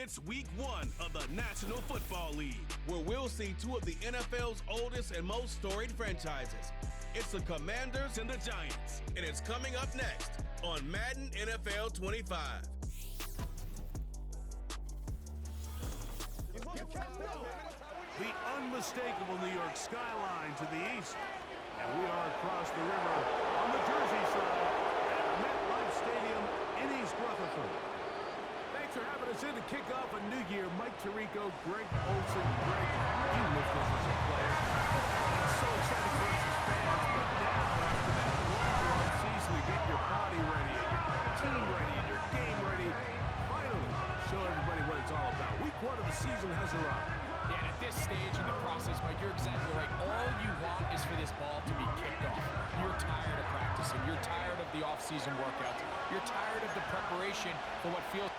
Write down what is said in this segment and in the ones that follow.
It's week 1 of the National Football League, where we'll see 2 of the NFL's oldest and most storied franchises. It's the Commanders and the Giants, and it's coming up next on Madden NFL 25. The unmistakable New York skyline to the east, and we are across the river on the Jersey side at MetLife Stadium in East Rutherford. Thanks for having us in to kick off a new year. Mike Tirico, Greg Olson. Greg, you lived this as a player. It's so exciting for us as fans, but now, after that long season, to get your body ready, and your team ready, and your game ready, finally show everybody what it's all about. Week 1 of the season has arrived. Yeah, and at this stage in the process, Mike, you're exactly right. All you want is for this ball to be kicked off. You're tired of practicing. You're tired of the off-season workouts. You're tired of the preparation for what feels...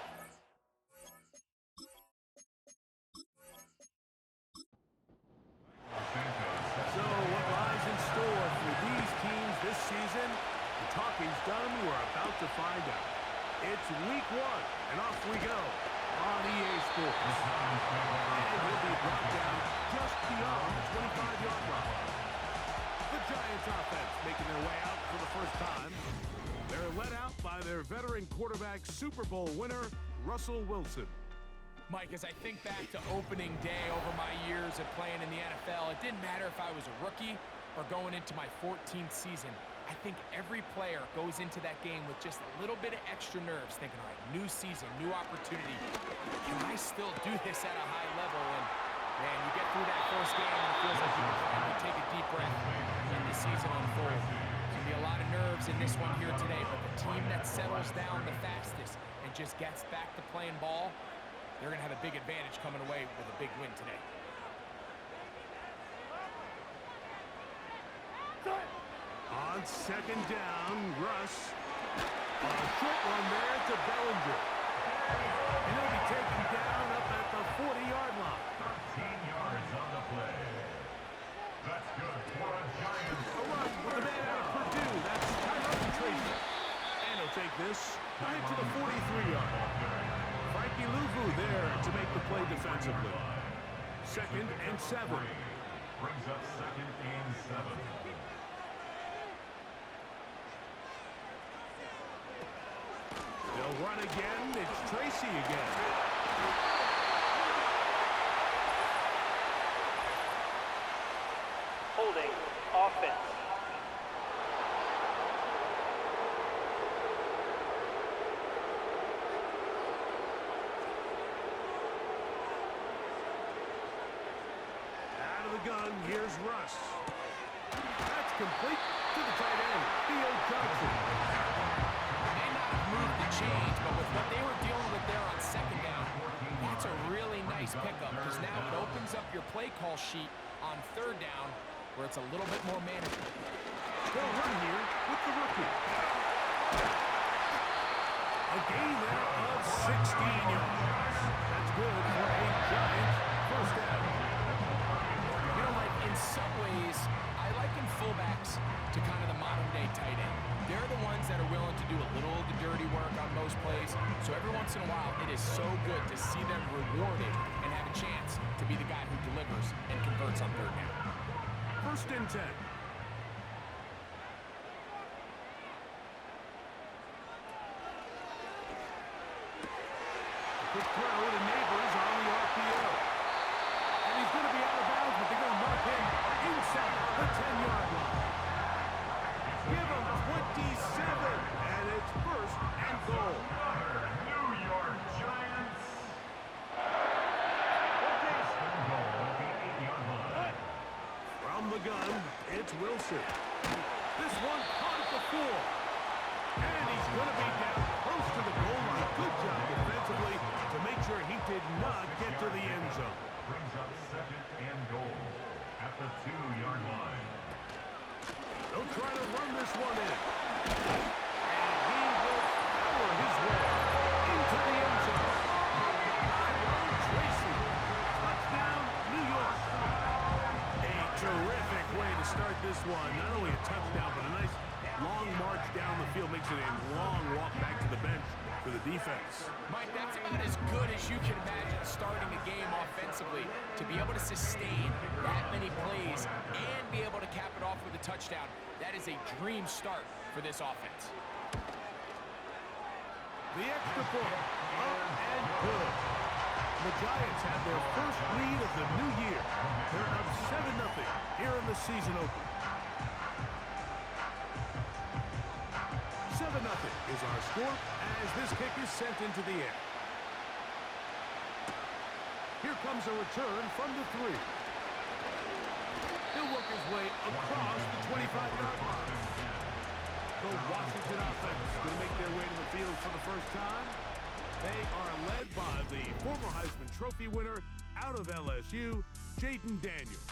So what lies in store for these teams this season? The talking's done. We're about to find out. It's week 1, and off we go on EA Sports. And he'll be brought down just beyond the 25-yard line. The Giants offense making their way out for the first time. They're led out by their veteran quarterback, Super Bowl winner, Russell Wilson. Mike, as I think back to opening day over my years of playing in the NFL, it didn't matter if I was a rookie or going into my 14th season. I think every player goes into that game with just a little bit of extra nerves, thinking, all right, new season, new opportunity. Can I still do this at a high level? And, man, you get through that first game, and it feels like you can finally take a deep breath and the season unfolds. There's going to be a lot of nerves in this one here today, but the team that settles down the fastest and just gets back to playing ball, they're going to have a big advantage coming away with a big win today. On second down, Russ. A short one there to Bellinger. And he'll be taken down up at the 40-yard line. 13 yards on the play. That's good for a Giants. A run with the man out of Purdue. That's Tyrone Tracy. And he'll take this right to the 43-yard line. Frankie Louvu there to make the play defensively. 2nd and 7. Brings up 2nd and 7. They'll run again. It's Tracy again. Holding offense. Out of the gun, here's Russ. That's complete to the tight end, Theo Johnson. May not have moved the change, but with what they were dealing with there on second down, that's a really nice pickup because now it opens up your play call sheet on third down where it's a little bit more manageable. They'll run here with the rookie. A gain there of 16 yards. That's good for a Giants first down. You know, Mike, in some ways, I liken fullbacks to kind of the modern-day tight end. They're the ones that are willing to do a little of the dirty work on most plays. So every once in a while, it is so good to see them rewarded and have a chance to be the guy who delivers and converts on third down. 1st and 10. Quick throw to Neighbors on the RPO. And he's going to be out of bounds, but they're going to mark him inside the 10-yard line. Give him 27, and it's 1st and goal. New York Giants. From the gun, it's Wilson. This one caught at the 4. And he's going to be down close to the goal line. Good job defensively to make sure he did not get to the end zone. Brings up 2nd and goal at the 2-yard line. They'll try to run this one in. And he will power his way into the end zone. Tyrone Tracy. Touchdown, New York. A terrific way to start this one. Not only a touchdown, but a nice long march down the field. Makes it a long walk back to the bench for the defense. Mike, that's about as good as you can imagine starting a game offensively. To be able to sustain that many plays and be able to cap it off with a touchdown, that is a dream start for this offense. The extra point, up and good. The Giants have their first lead of the new year. They're up 7-0 here in the season opener. 7-0 is our score as this kick is sent into the air. Here comes a return from the 3. He'll work his way across the 25-yard line. The Washington offense going to make their way to the field for the first time. They are led by the former Heisman Trophy winner out of LSU, Jaden Daniels.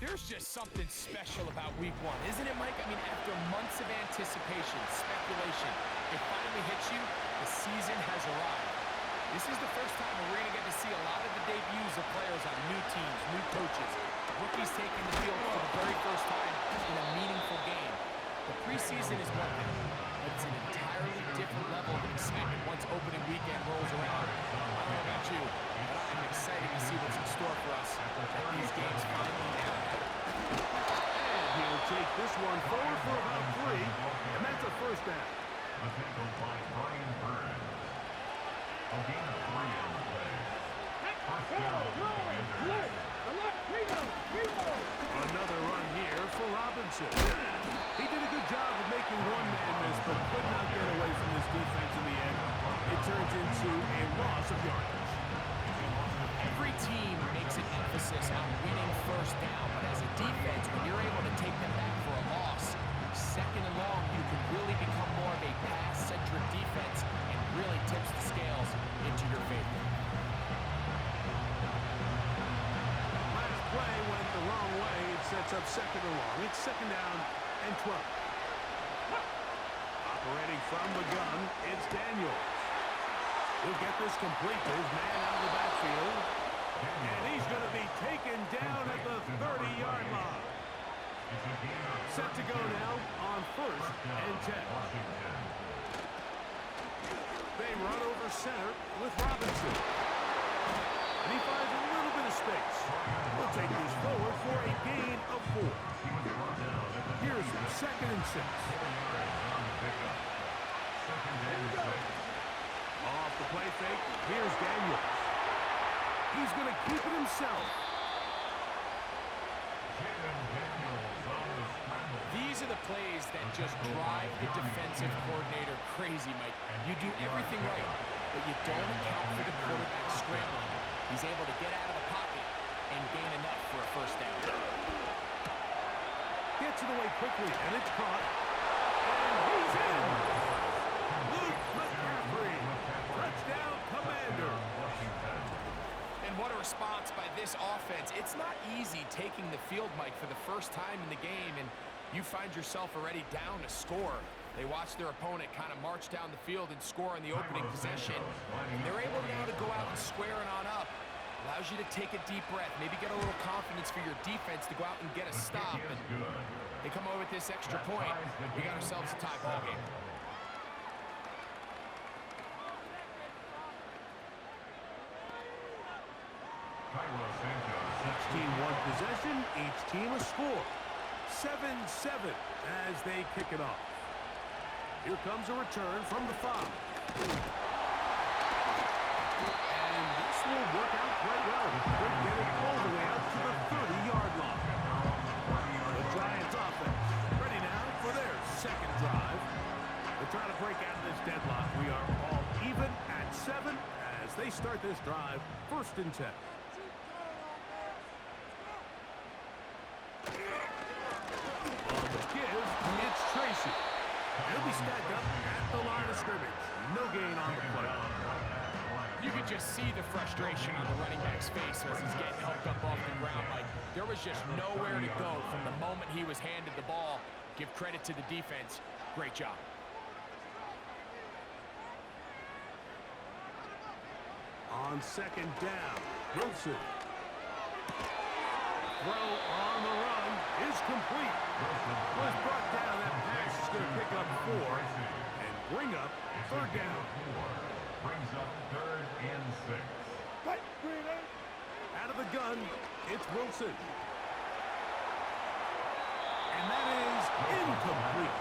There's just something special about week one, isn't it, Mike? I mean, after months of anticipation, speculation, it finally hits you. The season has arrived. This is the first time we're going to get to see a lot of the debuts of players on new teams, new coaches, rookies taking the field for the very first time in a meaningful game. The preseason is one thing, but it's an entirely different level of excitement once opening weekend rolls around. I don't know about you, but I'm excited to see what's in store for us at these games finally now. And he'll take this one forward for about 3, and that's a first down. A tackle by Brian Burns. A gain of 3 on the play. First down, Commanders. Another run here for Robinson. He did a good job of making one man miss, but could not get away from this defense in the end. It turns into a loss of yardage. Every team makes an emphasis on winning first down, but as a defense, when you're able to take them back for a loss, second and long, you can really become more of a pass-centric defense and really tips the scales into your favor. Last play went the wrong way. It sets up second and long. It's second down and 12. Operating from the gun, it's Daniels. He'll get this complete to his man out of the backfield. And he's going to be taken down at the 30-yard line. Set to go now on first and 10. They run over center with Robinson. And he finds a little bit of space. We'll take this forward for a gain of 4. Here's second and 6. Off the play fake, here's Daniels. He's going to keep it himself. These are the plays that just drive the defensive coordinator crazy, Mike. You do everything right, but you don't account for the quarterback scrambling. He's able to get out of the pocket and gain enough for a first down. Gets it away quickly, and it's caught. And he's in! Luke McCaffrey, touchdown Commander. And what a response by this offense. It's not easy taking the field, Mike, for the first time in the game, and you find yourself already down a score. They watch their opponent kind of march down the field and score in the opening possession. And they're able now to go out and square it on up. Allows you to take a deep breath, maybe get a little confidence for your defense to go out and get a stop. And they come over with this extra point. We got ourselves a tie ball game. 16-1 possession, each team a score. 7-7 as they kick it off. Here comes a return from the 5. And this will work out quite well. They'll get it all the way out to the 30-yard line. The Giants offense ready now for their second drive. They're trying to break out of this deadlock. We are all even at 7 as they start this drive, first and 10. It's Tracy. He'll be stacked up at the line of scrimmage. No gain on the play. You could just see the frustration on the running back's face as he's getting helped up off the ground. Like, there was just nowhere to go from the moment he was handed the ball. Give credit to the defense. Great job. On second down, Wilson. Throw on the run is complete. Was brought down. That pass is going to pick up 4. And bring up third down. Brings up 3rd and 6. Out of the gun, it's Wilson. And that is incomplete.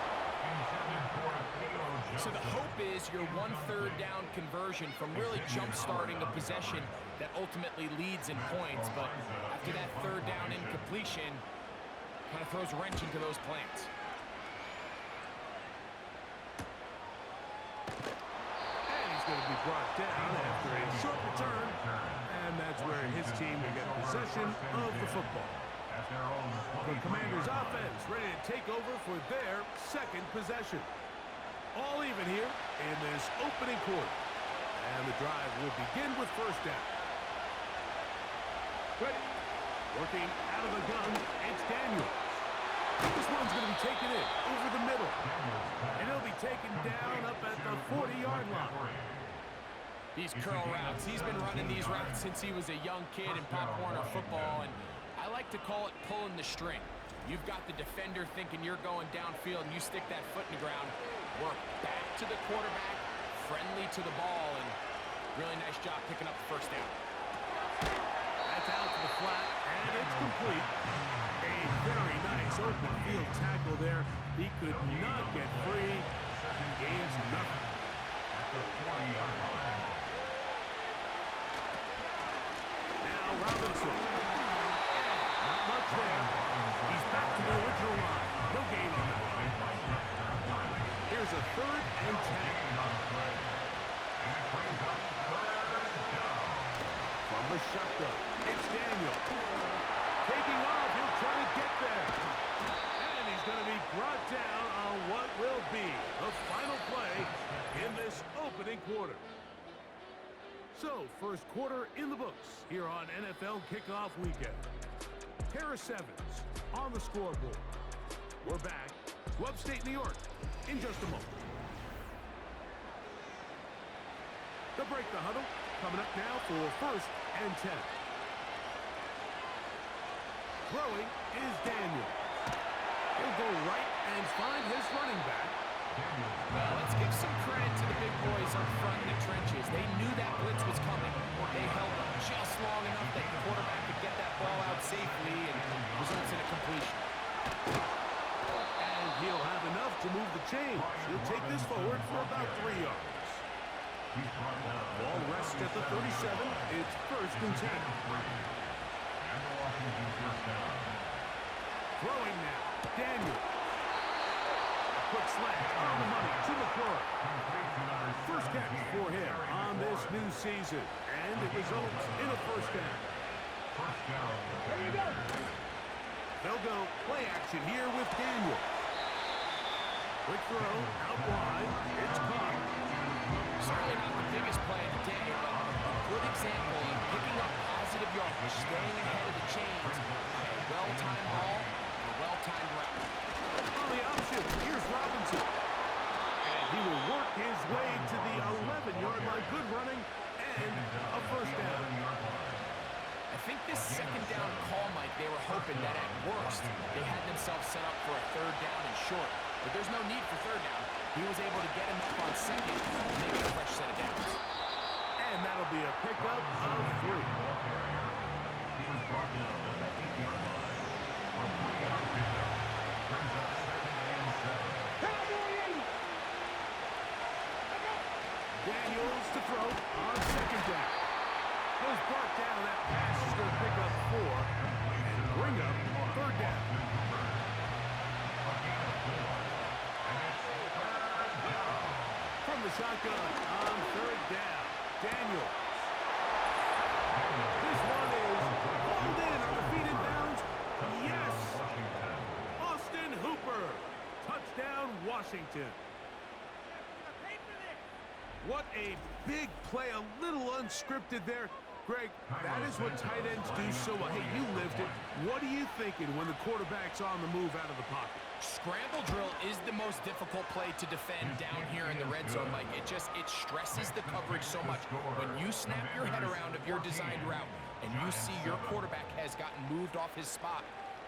So the hope is your 1/3 down conversion from really jump-starting a possession that ultimately leads in points. But after that 3rd down incompletion, kind of throws a wrench into those plans. And he's going to be brought down after a short return. And that's where his team will get possession of the football. The Commanders' offense ready to take over for their second possession. All even here in this opening quarter. And the drive will begin with first down. Working out of the gun, it's Daniels. This one's going to be taken in over the middle. And he'll be taken down up at the 40-yard line. These curl routes, he's been running these routes since he was a young kid in Pop Warner football, and I like to call it pulling the string. You've got the defender thinking you're going downfield, and you stick that foot in the ground, work back to the quarterback, friendly to the ball, and really nice job picking up the first down. That's out to the flat, and it's complete. A very nice open field tackle there. He could not get free. He gains nothing. At the 40-yard line. Now Robinson. Not much there. He's back to the original line. No gain on that. Here's a 3rd and 10. From the shotgun, it's Daniel. Taking off, he'll try to get there. And he's going to be brought down on what will be the final play in this opening quarter. So, first quarter in the books here on NFL Kickoff Weekend. Harris Evans on the scoreboard. We're back to upstate New York in just a moment. To break the huddle, coming up now for 1st and 10. Throwing is Daniel. He'll go right and find his running back. Well, let's give some credit to the big boys up front in the trenches. They knew that blitz was coming. They held up just long enough that the quarterback could get that ball out safely and results in a completion. And he'll have enough to move the chains. He'll take this forward for about 3 yards. Ball rests at the 37. It's 1st and 10. Throwing now. Daniel. Quick slant on the money to McClure. First catch for him on this new season. And it results in a 1st down. There you go. They'll go play action here with Daniel. Quick throw out wide. It's caught. Certainly not the biggest play of the day, but a good example of picking up positive yardage, staying ahead of the chains, a well-timed ball, and a well-timed route. On the option, here's Robinson. And he will work his way to the 11-yard line. Good running and a 1st down. I think this 2nd down call, Mike, they were hoping that at worst they had themselves set up for a 3rd down and short. But there's no need for 3rd down. He was able to get him up on 2nd and make it a fresh set of downs. And that'll be a pickup of 3. He was brought down at the 8-yard line. From 3-yard pickup. Brings up 2nd and 7. Daniels to throw on 2nd down. Goes brought down. That pass is going to pick up 4 and bring up 3rd down. From the shotgun on 3rd down. Daniels. This one is hauled in on the feet in bounds. Yes! Austin Hooper. Touchdown, Washington. What a big play, a little unscripted there. Greg, that is what tight ends do so well. Hey, you lived it. What are you thinking when the quarterback's on the move out of the pocket? Scramble drill is the most difficult play to defend down here in the red zone, Mike. It stresses the coverage so much. When you snap your head around of your designed route and you see your quarterback has gotten moved off his spot,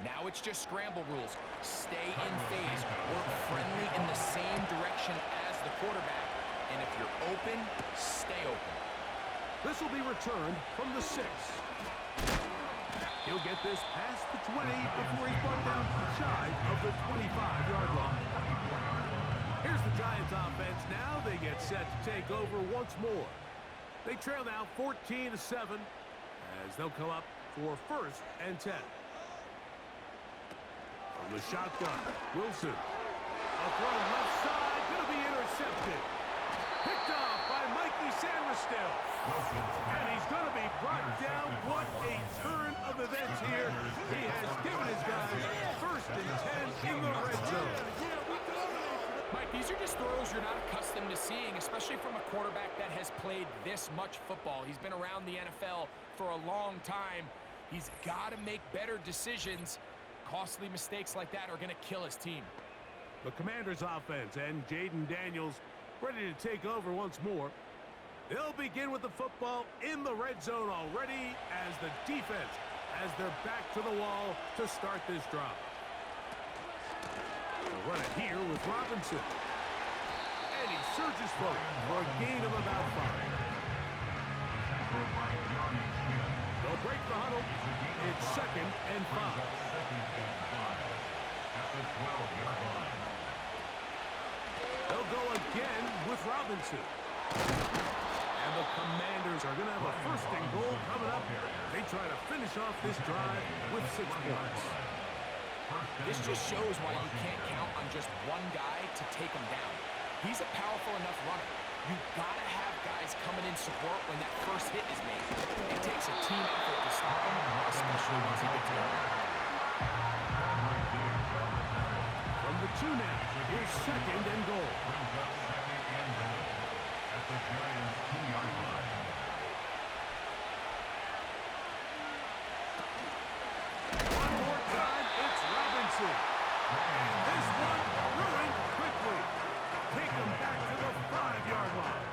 now it's just scramble rules. Stay in phase, work friendly in the same direction as the quarterback. And if you're open, stay open. This will be returned from the 6. He'll get this past the 20 before he's brought down shy of the 25-yard line. Here's the Giants offense now. They get set to take over once more. They trail now 14-7 as they'll come up for 1st and 10. From the shotgun, Wilson. A throw left side, going to be intercepted. Picked off by Mikey Sanders-Still. And he's going to be brought down. What a turn of events here. He has given his guys 1st and 10 in the red zone. Mike, these are just throws you're not accustomed to seeing, especially from a quarterback that has played this much football. He's been around the NFL for a long time. He's got to make better decisions. Costly mistakes like that are going to kill his team. The Commanders' offense and Jaden Daniels ready to take over once more. They'll begin with the football in the red zone already as the defense has their back to the wall to start this drive. They'll run it here with Robinson. And he surges forward for a gain of about 5. They'll break the huddle. It's 2nd and 5. They'll go again with Robinson. And the Commanders are going to have a 1st and goal coming up. They try to finish off this drive with 6 points. This just shows why you can't count on just one guy to take him down. He's a powerful enough runner. You've got to have guys coming in support when that first hit is made. It takes a team effort to stop him, especially once he gets going. From the 2 now, here's 2nd and goal. At the Giants' 2-yard line. One more time, it's Robinson. And this one ruined quickly. Take him back to the 5-yard line.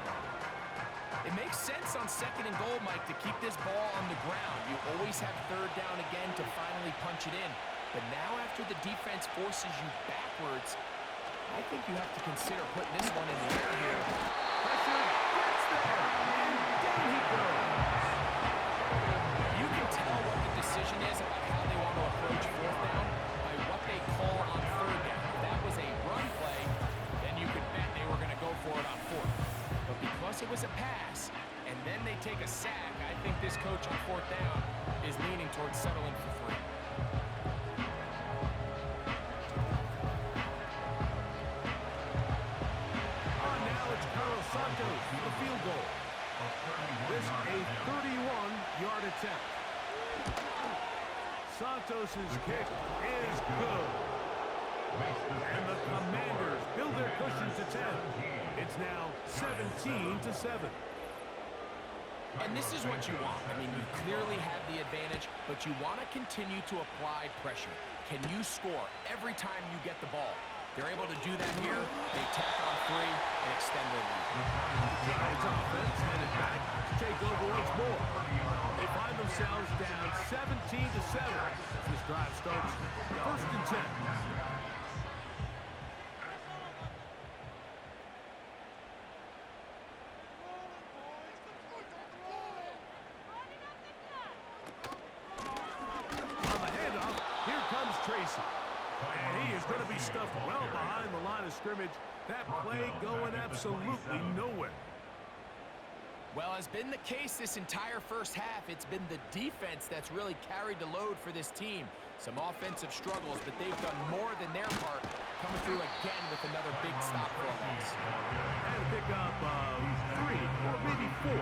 It makes sense on 2nd and goal, Mike, to keep this ball on the ground. You always have 3rd down again to finally punch it in. But now after the defense forces you backwards, I think you have to consider putting this one in the air here. Pressure gets there, and down he goes. You can tell what the decision is about how they want to approach 4th down by what they call on 3rd down. If that was a run play, then you could bet they were going to go for it on 4th. But because it was a pass, and then they take a sack, I think this coach on 4th down is leaning towards settling for 3. Santos for the field goal. This a 31-yard attempt. Santos' kick is good. And the Commanders build their cushion to 10. It's now 17-7. And this is what you want. I mean, you clearly have the advantage, but you want to continue to apply pressure. Can you score every time you get the ball? They're able to do that here. They tack on 3 and extend their lead. Giants offense headed back to take over once more. They find themselves down 17-7 as this drive starts 1st and 10. On the handoff, here comes Tracy. And he is going to be stuffed well behind the line of scrimmage. That play going absolutely nowhere. Well, as been the case this entire first half, it's been the defense that's really carried the load for this team. Some offensive struggles, but they've done more than their part, coming through again with another big stop for a loss. And pick up 3 or maybe 4.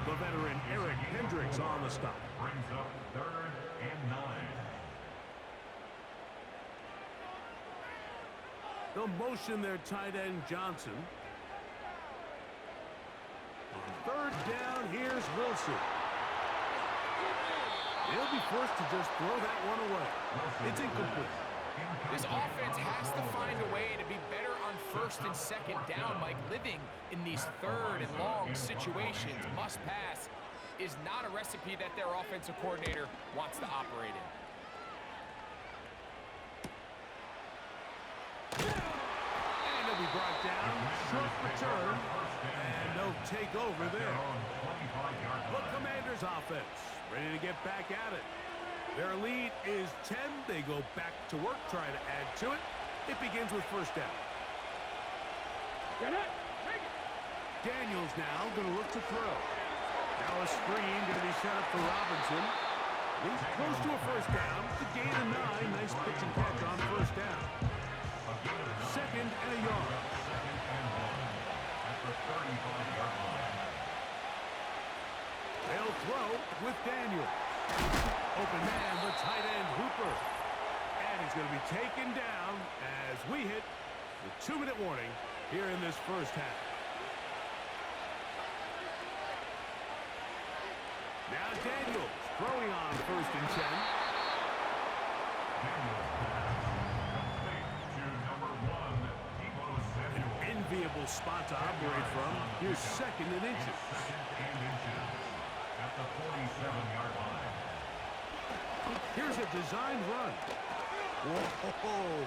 The veteran Eric Hendricks on the stop. Brings up 3rd and 9. They'll motion their tight end Johnson. 3rd down, here's Wilson. He'll be forced to just throw that one away. It's incomplete. This offense has to find a way to be better on 1st and 2nd down. Like living in these 3rd and long situations, must pass, is not a recipe that their offensive coordinator wants to operate in. And he'll be brought down. Short return. And no takeover there. The Commanders offense ready to get back at it. Their lead is 10. They go back to work, trying to add to it. It begins with first down. Daniels now going to look to throw. Now a screen going to be set up for Robinson. He's close to a first down. The gain of 9. Nice pitch and catch on first down. Second and a yard. They'll throw with Daniels. Open man, the tight end Hooper. And he's going to be taken down as we hit the 2-minute warning here in this first half. Now Daniels throwing on first and 10. An enviable spot to operate from. Here's second and inches. At the 47-yard line. Here's a designed run. Whoa.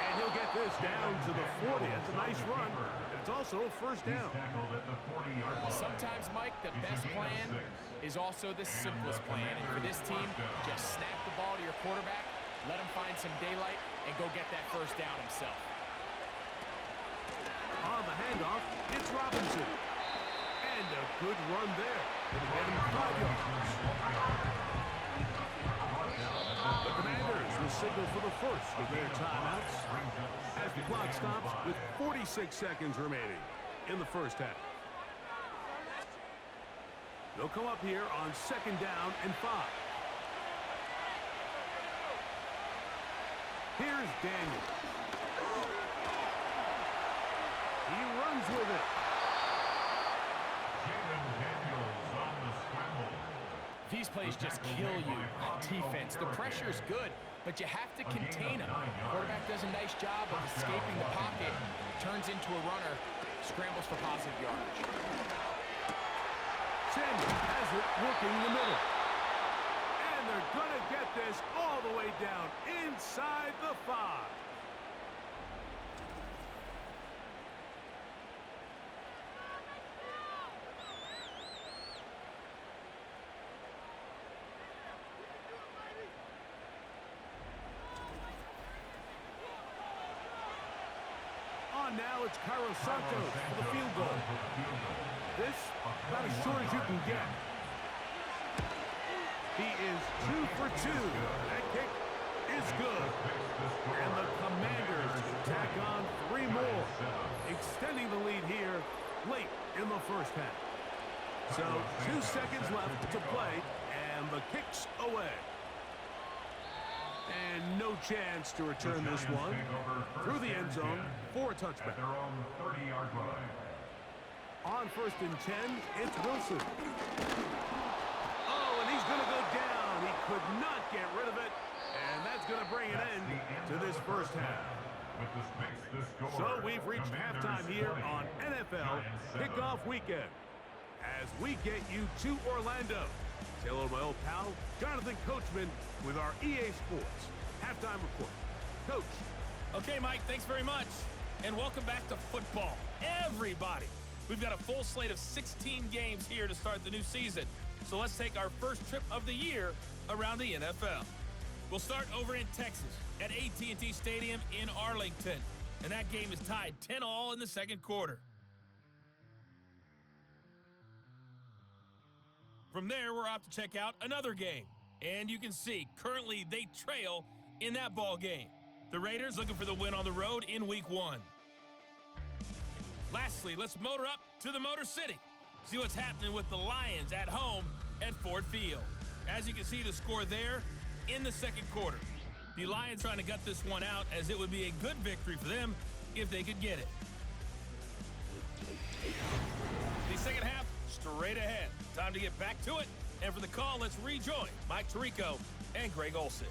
And he'll get this down to the 40. That's a nice run. And it's also a first down. Sometimes, Mike, the best plan is also the simplest plan. And for this team, just snap the ball to your quarterback, let him find some daylight, and go get that first down himself. On the handoff, it's Robinson. And a good run there. It'll get him 5 yards. The Commanders will signal for the first of their timeouts as the clock stops with 46 seconds remaining in the first half. They'll come up here on second down and 5. Here's Daniels. He runs with it. These plays just kill you on defense. The pressure is good, but you have to contain him. Quarterback does a nice job of escaping the pocket, turns into a runner, scrambles for positive yardage. Samuel has it working the middle. And they're going to get this all the way down inside the 5. Now it's Cairo Santos for the field goal. This about as short as you can get. He is 2 for 2. That kick is good. And the Commanders tack on 3 more, extending the lead here late in the first half. So 2 seconds left to play, and the kick's away. And no chance to return this one through the end zone for a touchback. Their own 30-yard line. On first and 10, it's Wilson. Oh, and he's going to go down. He could not get rid of it, and that's going to bring an end to this first half. So we've reached halftime here on NFL Kickoff Weekend as we get you to Orlando. Say hello to my old pal, Jonathan Coachman, with our EA Sports halftime report. Coach. Okay, Mike, thanks very much. And welcome back to football. Everybody. We've got a full slate of 16 games here to start the new season. So let's take our first trip of the year around the NFL. We'll start over in Texas at AT&T Stadium in Arlington. And that game is tied 10-all in the second quarter. From there, we're off to check out another game. And you can see, currently they trail in that ball game. The Raiders looking for the win on the road in Week 1. Lastly, let's motor up to the Motor City. See what's happening with the Lions at home at Ford Field. As you can see, the score there in the second quarter. The Lions trying to gut this one out, as it would be a good victory for them if they could get it. The second half, straight ahead. Time to get back to it. And for the call, let's rejoin Mike Tirico and Greg Olsen.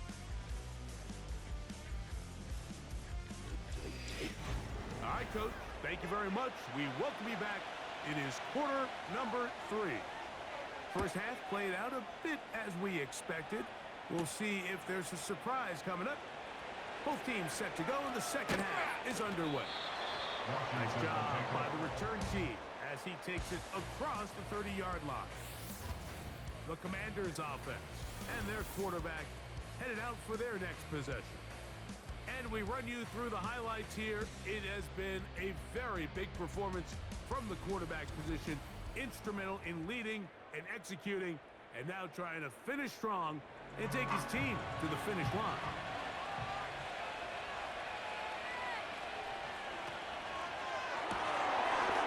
All right, Coach. Thank you very much. We welcome you back. It is quarter number 3. First half played out a bit as we expected. We'll see if there's a surprise coming up Both teams set to go, and the second half is underway. Nice job by the return team as he takes it across the 30-yard line. The Commanders' offense and their quarterback headed out for their next possession. And we run you through the highlights here. It has been a very big performance from the quarterback position, instrumental in leading and executing, and now trying to finish strong and take his team to the finish line.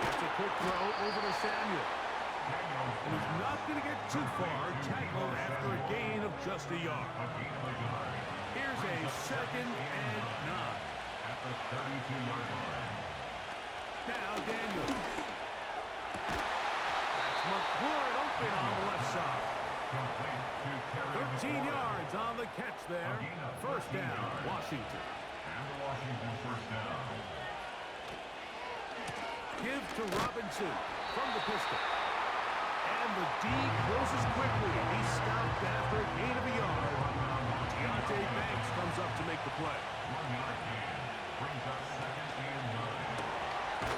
That's a quick throw over to Samuel. And he's not going to get too far, tackled after a gain of just a yard. Here's a 2nd and 9. At the 32-yard line. Now Daniels. That's McLaurin open on the left side. 13 yards on the catch there. First down, Washington. And the Washington first down. Give to Robinson from the pistol. And the D closes quickly. He's stopped after a gain of a yard. Deontay Banks comes up to make the play. 1-yard gain. Brings up 2nd and 9.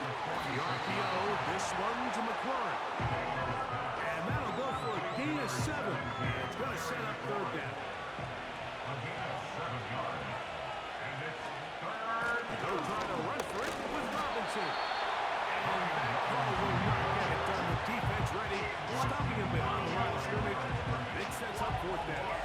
The RPO, this one to McLaurin. And that'll go for a gain of 7. And it's going to set up third down. A gain of 7 yards. And it's third. They'll try to run for it with Robinson. And that call will not get it done. The defense ready, stopping him behind the line of scrimmage. It sets up fourth down.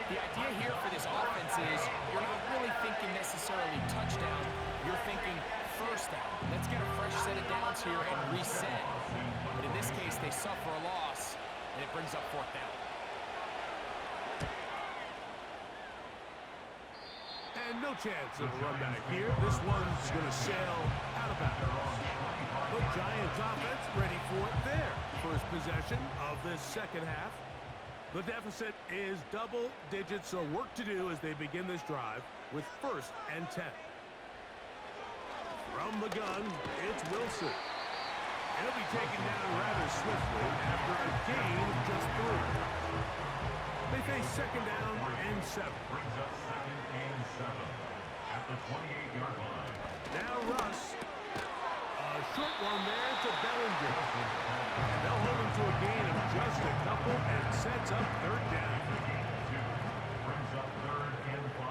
The idea here for this offense is you're not really thinking necessarily touchdown. You're thinking first down. Let's get a fresh set of downs here and reset. But in this case, they suffer a loss, and it brings up fourth down. And no chance of a run back here. This one's going to sail out of bounds. The Giants offense ready for their first possession of this second half. The deficit is double digits, so work to do as they begin this drive with 1st and 10. From the gun, it's Wilson. He'll be taken down rather swiftly after a gain of just 3. They face 2nd down and 7. Brings up 2nd and 7. At the 28-yard line. Now Russ. A short one there to Bellinger. And they'll hold him to a gain of just a couple and sets up third down. Brings up 3rd and 5.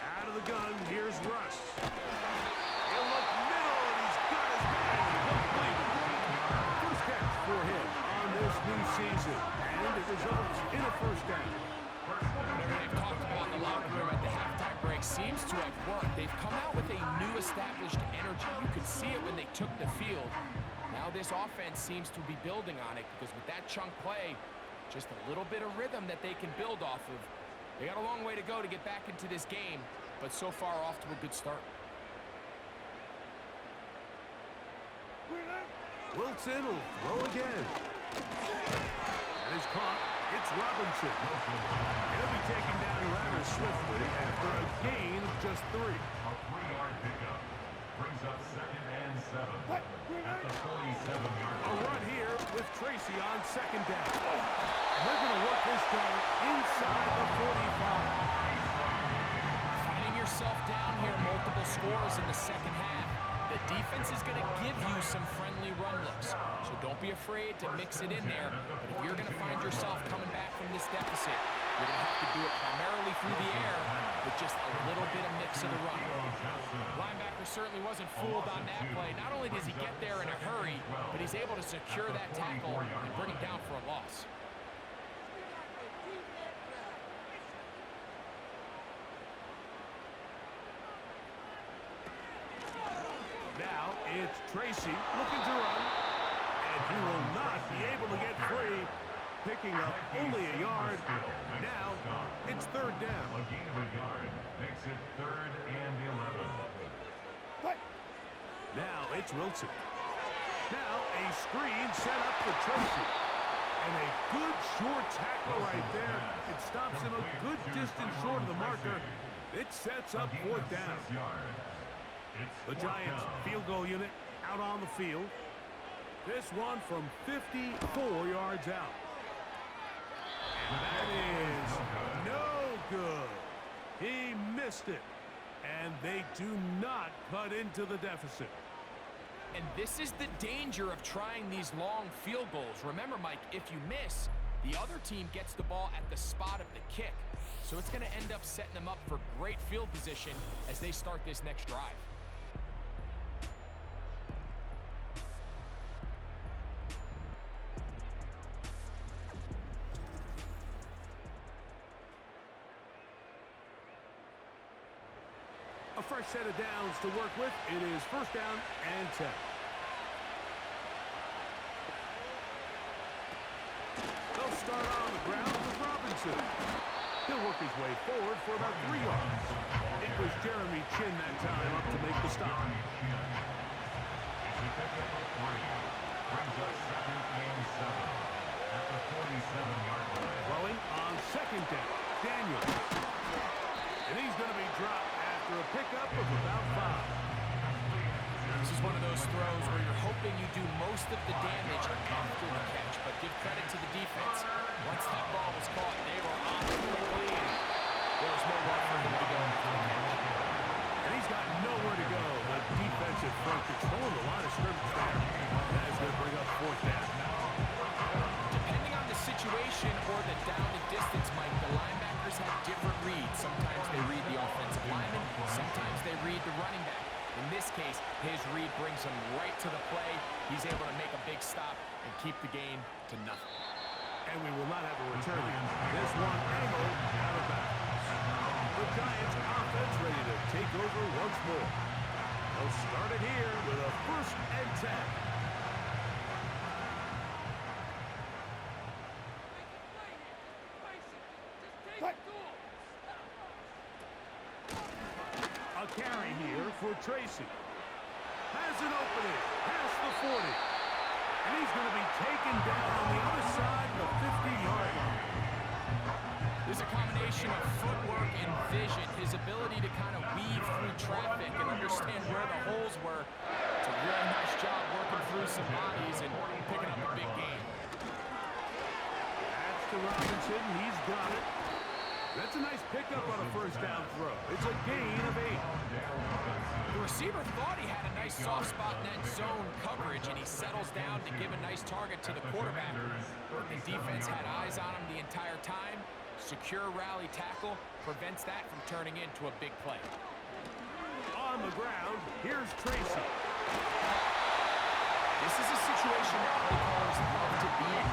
Out of the gun, here's Russ. He'll look middle, and he's got his man complete. First catch for him on this new season, and it results in a first down. They've talked about the locker room at the halftime break seems to have worked. They've come out with a new established energy. You could see it when they took the field. Now this offense seems to be building on it because with that chunk play, just a little bit of rhythm that they can build off of. They got a long way to go to get back into this game, but so far off to a good start. Wilson will throw again. And is caught. It's Robinson. He'll be taken down rather swiftly after a gain of just 3. A 3-yard pickup. Brings up 2nd and 7. At the 47-yard A line. run here with Tracy on 2nd down. And they're going to work this down inside the 45. Finding yourself down here, multiple scores in the second half. The defense is going to give you some friendly run looks, so don't be afraid to mix it in there. But if you're going to find yourself coming back from this deficit, you're going to have to do it primarily through the air with just a little bit of mix of the run. Linebacker certainly wasn't fooled on that play. Not only does he get there in a hurry, but he's able to secure that tackle and bring it down for a loss. Now it's Tracy looking to run, and he will not be able to get free, picking up only a yard. Now it's 3rd down. A gain of a yard makes it 3rd and 11. Now it's Wilson. Now a screen set up for Tracy. And a good short tackle right there. It stops him a good distance short of the marker. It sets up 4th down. The Giants field goal unit out on the field. This one from 54 yards out. And that is no good. He missed it. And they do not cut into the deficit. And this is the danger of trying these long field goals. Remember, Mike, if you miss, the other team gets the ball at the spot of the kick. So it's going to end up setting them up for great field position as they start this next drive. A fresh set of downs to work with. It is first down and 10. They'll start on the ground with Robinson. He'll work his way forward for about 3 yards. It was Jeremy Chin that time up to make the stop. Throwing on second down. Daniel. And he's going to be dropped after a pickup of about 5. This is one of those throws where you're hoping you do most of the damage after the catch, but give credit to the defense. Once that ball was caught, they were on the lead. There was nowhere for him to go for the catch. And he's got nowhere to go. The defensive front controlling the line of scrimmage there. That is going to bring up fourth down. Depending on the situation or the down and distance, Mike, the linebackers have different reads. Sometimes they read the offensive lineman, sometimes they read the running back. In this case, his read brings him right to the play. He's able to make a big stop and keep the game to nothing. And we will not have a return. This one angled out of bounds. The Giants offense ready to take over once more. They'll start it here with a first and 10. A carry here for Tracy. Has an opening past the 40. And he's going to be taken down on the other side of the 50-yard line. There's a combination of footwork and vision, his ability to kind of weave through traffic and understand where the holes were. It's a really nice job working through some bodies and picking up a big game. That's to Robinson. He's got it. That's a nice pickup on a first down throw. It's a gain of 8. The receiver thought he had a nice soft spot in that zone coverage, and he settles down to give a nice target to the quarterback. The defense had eyes on him the entire time. Secure rally tackle prevents that from turning into a big play. On the ground, here's Tracy. This is a situation that play callers love to be in.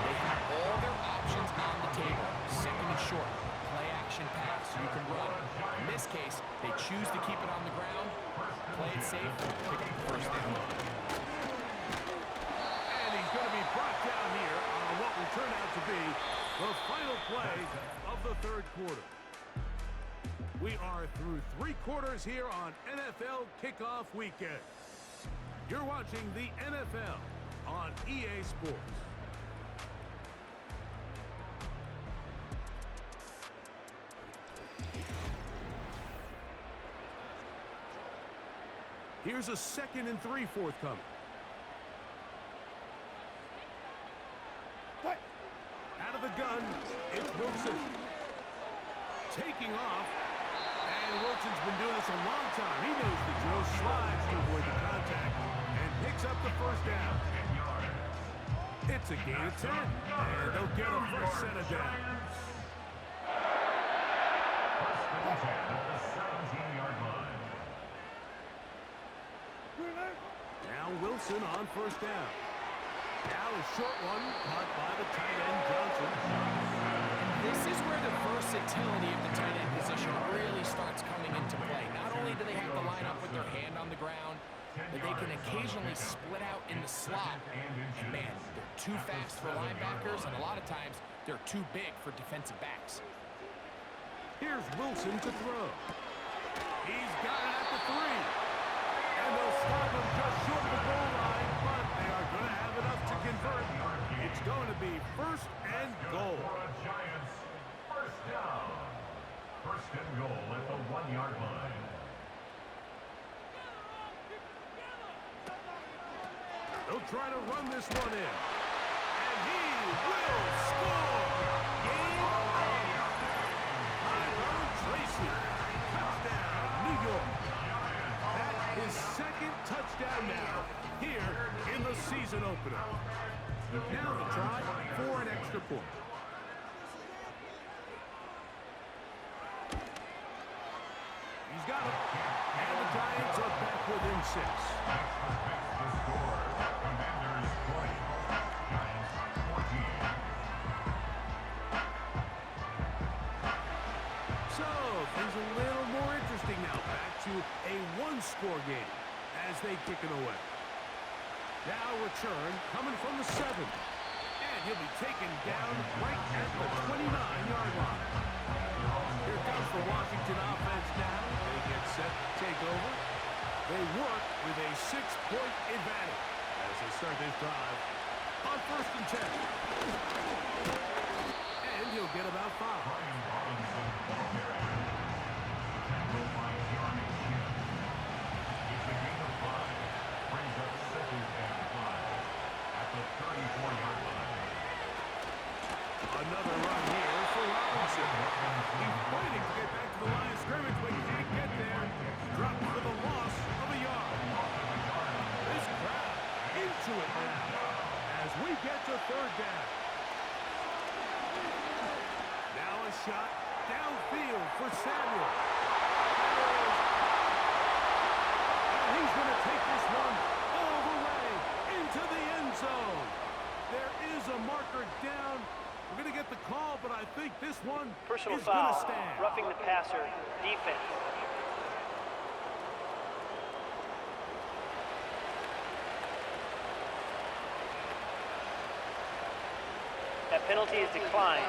They have all their options on the table. Second and short, play action pass, you can run. In this case, they choose to keep it on the ground, play it safe, pick up the first down. And he's going to be brought down here on what will turn out to be the final play of the third quarter. We are through 3 quarters here on NFL Kickoff Weekend. You're watching the NFL on EA Sports. Here's a 2nd and 3 forthcoming. Out of the gun, it's Wilson. Taking off. And Wilson's been doing this a long time. He knows the drill, slides to avoid the contact, and picks up the first down. It's a gain of 10, and they'll get a first set of downs. First and 10 at the 17-yard line. Now Wilson on first down. Now a short one caught by the tight end Johnson. This is where the versatility of the tight end position really starts coming into play. Not only do they have to line up with their hand on the ground, but they can occasionally split out in the slot. And man, they're too fast for linebackers, and a lot of times they're too big for defensive backs. Here's Wilson to throw. He's got it at the 3. And they'll stop him just short of the goal line, but they are going to have enough to convert. It's going to be first and goal. Giants, first down. First and goal at the 1-yard line. They'll try to run this one in. And he will score! Game on! Tyrone Tracy. Touchdown, New York. That is second touchdown now here in the season opener. Now the try for an extra point. He's got it. And the Giants are back within 6. The score, Commanders 20, Giants 14. So, things a little more interesting now. Back to a one-score game as they kick it away. Now return coming from the 7. And he'll be taken down right at the 29-yard line. Here comes the Washington offense now. They get set to take over. They work with a 6-point advantage as they start this drive on 1st and 10. And he'll get about 5. Brian Robinson, quarterback. Tackled by Johnny Kim. It's a gain of 5. Brings up 2nd and 5 at the 34-yard line. Another run here for Robinson. He's fighting to get back to the line of scrimmage, but can't get there. Dropped for the loss of a yard. This crowd into it now as we get to 3rd down. Now a shot downfield for Samuel. And he's going to take this one all the way into the end zone. There is a marker down. We're going to get the call, but I think this one Personal is going to foul, stand. roughing the passer, defense. That penalty is declined.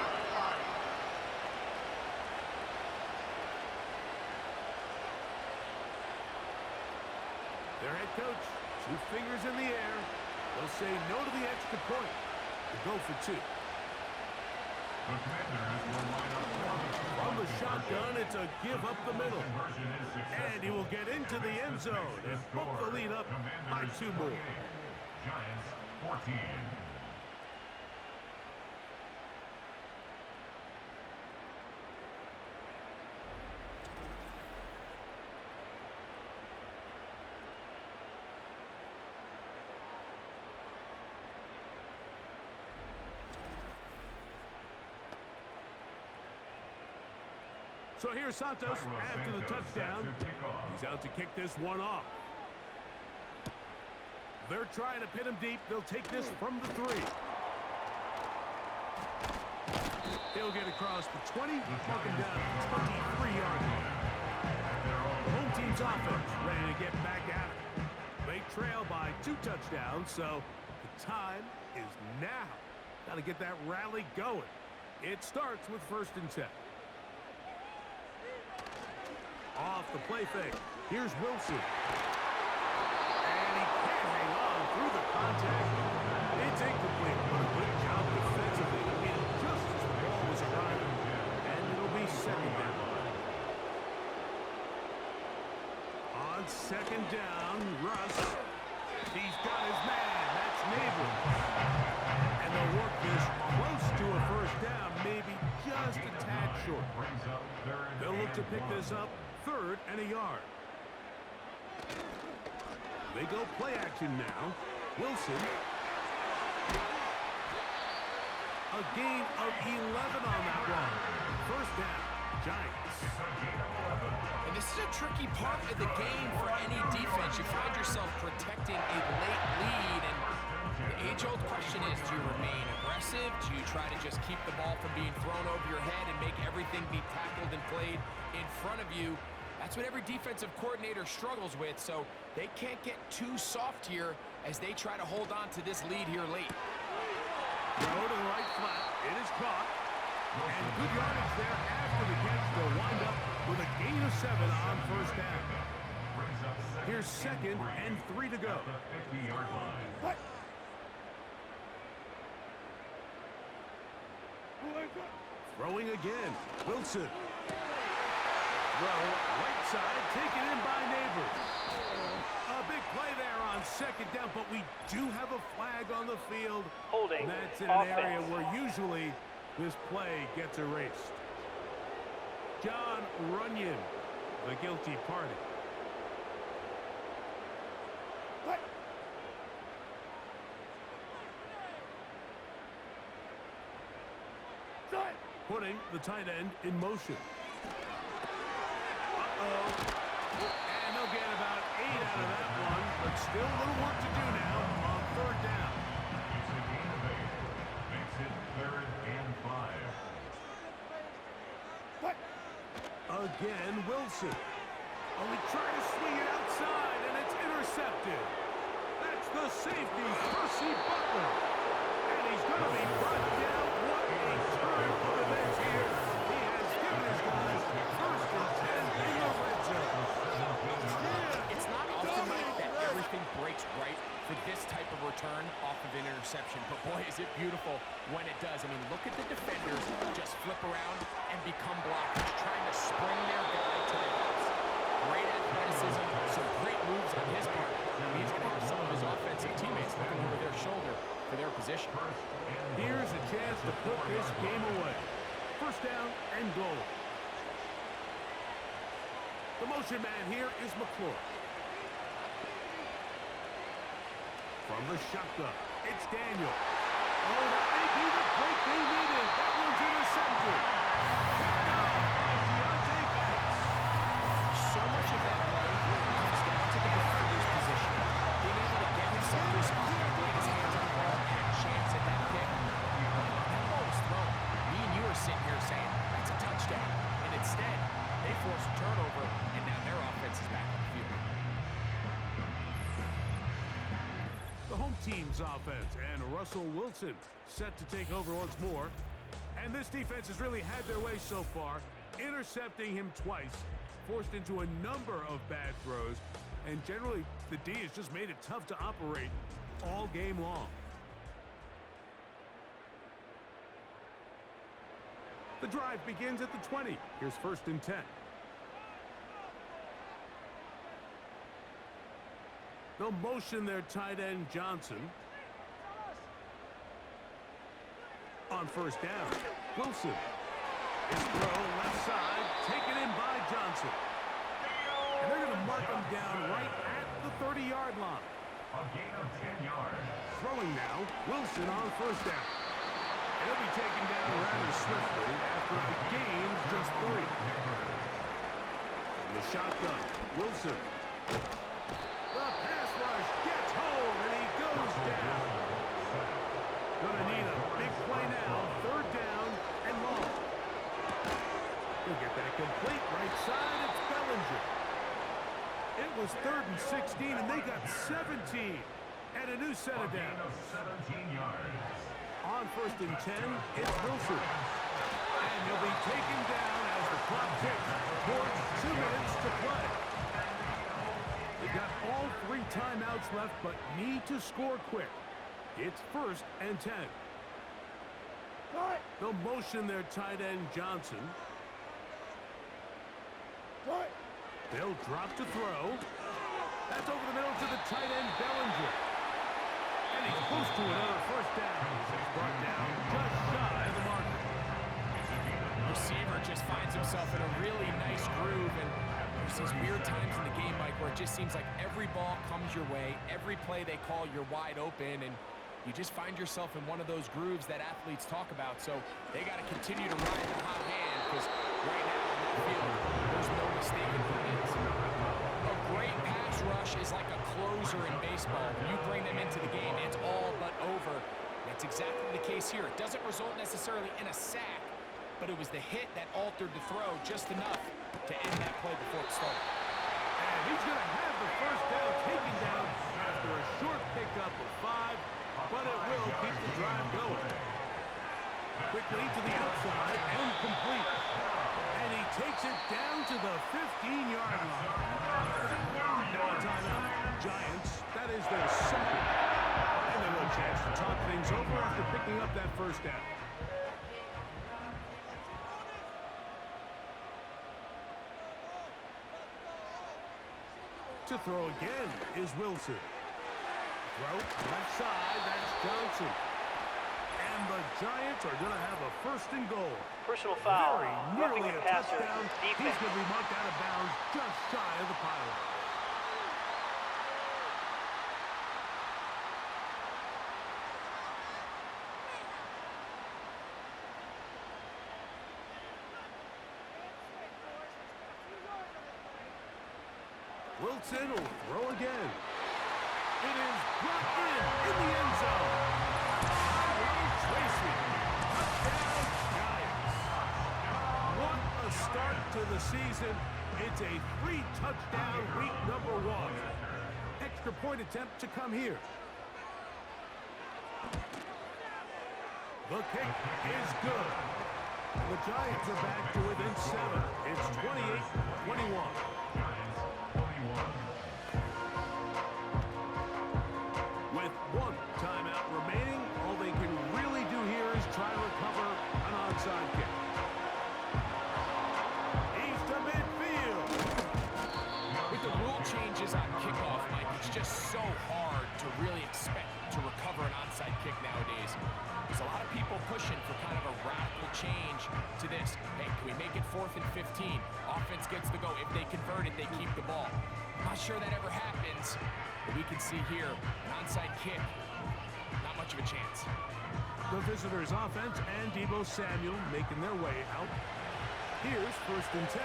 Their head coach, 2 fingers in the air. They'll say no to the extra point to go for 2. The Commanders will line up From the shotgun, it's a give up the middle. conversion is successful. And he will get into the end zone and book the lead up by 2 more. Giants 14. So here's Santos after the touchdown. He's out to kick this one off. They're trying to pin him deep. They'll take this from the 3. He'll get across the 20, walking down to the 23-yard line. Home team's offense ready to get back at it. They trail by 2 touchdowns, so the time is now. Got to get that rally going. It starts with 1st and 10. Off the play fake. Here's Wilson. And he can't hang on through the contact. It's incomplete. What a good job defensively to get just as the ball was arriving. And it'll be 2nd down. On 2nd down, Russ. He's got his man. That's Neighbors. And they'll work this close to a 1st down, maybe just a tad short. They'll look to pick this up 3rd and a yard. They go play action now. Wilson. A gain of 11 on that one. 1st down, Giants. And this is a tricky part of the game for any defense. You find yourself protecting a late lead, and the age-old question is, do you remain aggressive? Do you try to just keep the ball from being thrown over your head and make everything be tackled and played in front of you? That's what every defensive coordinator struggles with, so they can't get too soft here as they try to hold on to this lead here late. Throw to the right flat. It is caught. And good yardage there after the catch. They'll wind up with a gain of 7 on 1st down. Here's 2nd and 3 to go. What? Throwing again. Wilson. Throw right side, taken in by Neighbors. A big play there on 2nd down, but we do have a flag on the field. Holding. And that's in an area Offense. where usually this play gets erased. John Runyon, the guilty party. Putting the tight end in motion. And they'll get about 8 out of that one, but still a little work to do now on third down. It's a gain of 8. Makes it 3rd and 5. Again, Wilson. Oh, he tried to swing it outside, and it's intercepted. That's the safety, Percy Butler. And he's going to be brought down. What a turn for the bench here. He has given his guys 1st and 10 in the red zone. It's not often, Mike, that everything breaks right for this type of return off of an interception. But boy, is it beautiful when it does. I mean, look at the defenders just flip around and become blockers, trying to spring their guy to the hips. Great athleticism, some great moves on his part. He's going to have some of his offensive teammates looking over their shoulder for their position. Here's a chance to put this game away. 1st down and goal. The motion man here is McClure. From the shotgun, it's Daniel. Oh, that may be the break they needed. That one's intercepted. So much of that play comes down to the defender's position. Being able to get himself to a spot by getting his hands on the ball and a chance at that pick. That ball was thrown. Me and you are sitting here saying, that's a touchdown. And instead, they force a turnover, and now their offense is back on the field. The home team's offense, and Russell Wilson set to take over once more. And this defense has really had their way so far, intercepting him twice, forced into a number of bad throws, and generally the D has just made it tough to operate all game long. The drive begins at the 20. Here's 1st and 10. They'll motion their tight end Johnson. On 1st down, Wilson. His throw left side, taken in by Johnson. And they're going to mark him down right at the 30-yard line. A gain of 10 yards. Throwing now, Wilson on 1st down. And he'll be taken down rather swiftly after the gain of just 3. From the shotgun, Wilson. The pass rush gets home, and he goes down. Gonna need a big play now. 3rd down and long. He'll get that complete right side. It's Bellinger. It was 3rd and 16, and they got 17. And a new set of A gain downs. of 17 yards. On 1st and 10, it's Wilson. And he'll be taken down as the clock ticks towards 2 minutes to play. They've got all 3 timeouts left, but need to score quick. It's 1st and 10. They'll motion their tight end Johnson. They'll drop to throw. That's over the middle to the tight end Bellinger. And he's close to another 1st down. He's brought down just shy of the marker. Receiver just finds himself in a really nice groove, and there's these weird times in the game, Mike, where it just seems like every ball comes your way, every play they call, you're wide open, and you just find yourself in one of those grooves that athletes talk about. So they got to continue to ride the hot hand, because right now in that field, there's no mistaking who it is. A great pass rush is like a closer in baseball. When you bring them into the game, it's all but over. That's exactly the case here. It doesn't result necessarily in a sack, but it was the hit that altered the throw just enough to end that play before it started. And he's going to have the 1st down taken down after a short pickup of 5, but it will keep the drive going. Quickly to the outside and complete. And he takes it down to the 15-yard line. Now a timeout. Giants, that is their 2nd. And a little chance to talk things over after picking up that 1st down. To throw again is Wilson. throw. Left side, that's Johnson. And the Giants are going to have a first and goal. Personal foul. Very Roughing nearly the a passer. touchdown. He's Defense. going to be marked out of bounds just shy of the pylon. Wilson will throw again. It is brought in the end zone. Tyrone Tracy. Touchdown, Giants. What a start to the season. It's a 3-touchdown week number 1. Extra point attempt to come here. The kick is good. And the Giants are back to within 7. It's 28-21. With 1 timeout remaining, all they can really do here is try to recover an onside kick. He's to midfield. With the rule changes on kickoff, Mike, it's just so hard to really expect to recover an onside kick nowadays. There's a lot of people pushing for kind of a radical change to this. Hey, can we make it 4th and 15? Offense gets the go. If they convert it, they keep the ball. I'm not sure that ever happens, but we can see here an onside kick. Not much of a chance. The visitors' offense and Deebo Samuel making their way out. Here's 1st and 10.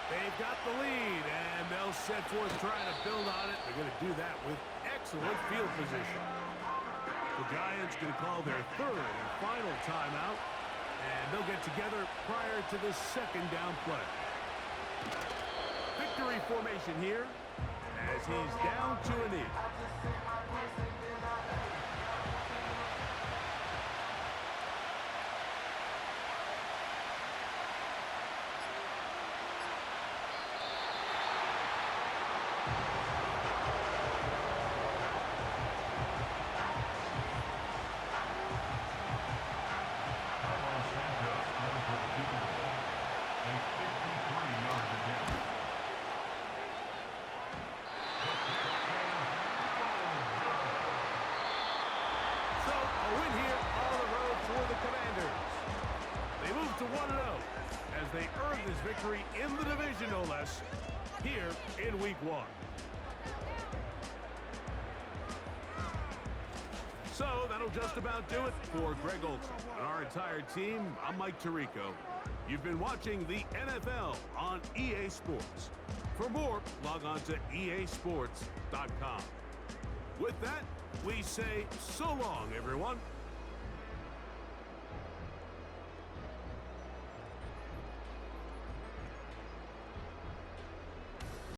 They've got the lead, and they'll set forth trying to build on it. They're going to do that with excellent field position. The Giants going to call their 3rd and final timeout, and they'll get together prior to the 2nd down play. Victory formation here as he's down to a knee. To 1-0 as they earn this victory in the division, no less, here in Week 1. So that'll just about do it for Greg Olson and our entire team. I'm Mike Tirico. You've been watching the NFL on EA Sports. For more, log on to easports.com. With that, we say so long, everyone.